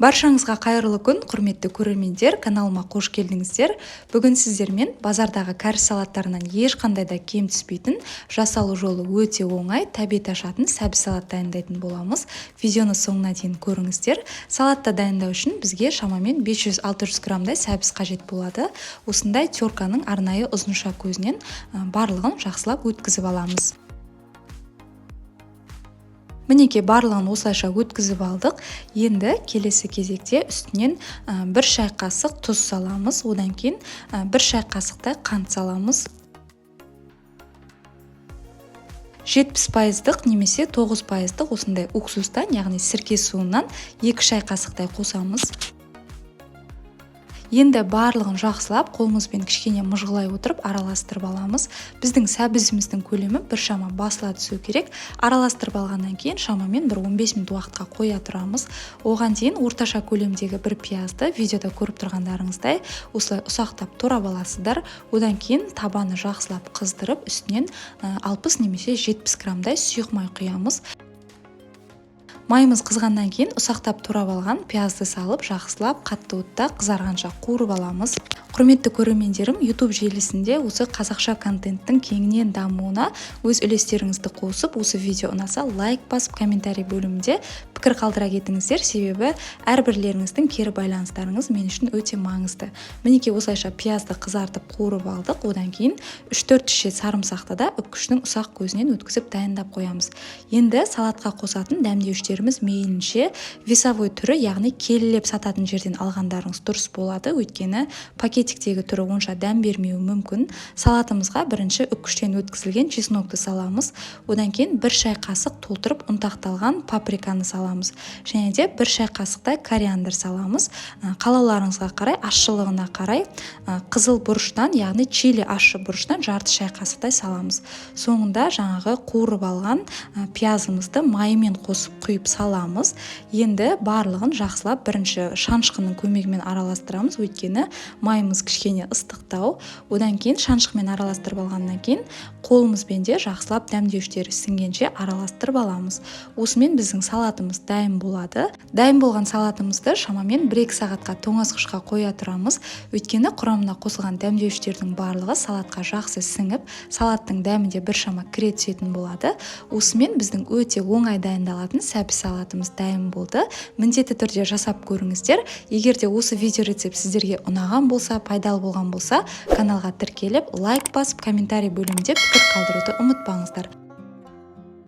Баршаңызға қайырлы күн, құрметті көрермендер, каналыма қош келдіңіздер. Бүгін сіздермен базардағы кәріс салаттарынан ешқандай да кем түспейтін, жасалу жолы өте оңай, тәбет ашатын сәбіз салат дайындайтын боламыз. Видеоны соңына дейін көріңіздер. Салатты дайындау үшін бізге шамамен 500-600 граммдай сәбіз қажет болады. Осындай терканың арнайы ұзынша көзінен барлығын жақсылап өткізіп аламыз. Мінеке барлығын осылайша өткізіп алдық. Енді келесі кезекте үстінен 1 шай қасық тұз саламыз. Одан кейін 1 шай қасықтай қант саламыз. 70%-дық немесе 9%-дық осындай уксустан, яғни сірке суынан 2 шай қасықтай қосамыз. Енді барлығын жақсылап қолымызбен кішкене мұжғылай отырып араластырып аламыз. Біздің сәбізіміздің көлемі біршама басыла түсу керек. Араластырып алғаннан кейін шамамен 15 минут уақытқа қоя тұрамыз. Оған дейін орташа көлемдегі бір пиязды видеода көріп тұрғандарыңыздай осылай ұсақтап турап аласыздар. Одан кейін табаны жақсылап қыздырып, үстінен 60 немесе 70 граммдай сұйық май құямыз. Майымыз қызғаннан кейін ұсақтап турап алған пиязды салып, жақсылап қатты отта қызарғанша қуырып аламыз. Құрметті көрермендерім, YouTube желісінде осы қазақша контенттің кеңінен дамуына өз үлестеріңізді қосып, осы видео ұнаса лайк басып, комментарий бөлімінде пікір қалдыра кетіңіздер, себебі әрбірлеріңіздің кері байланыстарыңыз мен үшін өте маңызды. Мінеке осылайша пиязды қызартып қуырып алдық. Одан кейін 3-4 шеше сарымсақты да үпкіштің ұсақ көзінен өткізіп дайындап қоямыз. Енді салатқа қосатын дәмдеуіштеріміз мейлінше весовой түрі, яғни келілеп сататын жерден алғандарыңыз дұрыс болады, өйткені пакетиктегі түрі онша дәм бермеуі мүмкін. Салатымызға бірінші үпкіштен өткізілген чеснокты саламыз. Одан кейін 1 шай қасық толтырып ұнтақталған паприканы саламыз. Және де 1 шай қасықтай кориандр саламыз. Қалауларыңызға қарай, ащылығына қарай қызыл бұрыштан, яғни чили ащы бұрыштан жарты шай қасықтай саламыз. Соңында жаңағы қуырып алған пиязымызды майымен қосып құйып саламыз. Енді барлығын жақсылап бірінші шанышқының көмегімен араластырамыз, өйткені майымыз кішкене ыстықтау. Одан кейін шанышқымен араластырып алғаннан кейін қолымызбен де жақсылап дәмдеуіштері сіңгенше араластырып аламыз. Осымен біздің салатымыз дайын болады. Дайын болған салатымызды шамамен 1-2 сағатқа тоңазғышқа қоя тұрамыз, өйткені құрамына қосылған дәмдеуіштердің барлығы салатқа жақсы сіңіп, салаттың дәмі де біршама кіре түсетін болады. Осымен біздің өте оңай дайындалатын сәбіз салатымыз дайын болды. Міндетті түрде жасап көріңіздер. Егер де осы видео рецепт сіздерге ұнаған болса, пайдалы болған болса, каналға тіркеліп, лайк басып, комментарий бөлімінде пікір қалдыруды ұмытпаңыздар.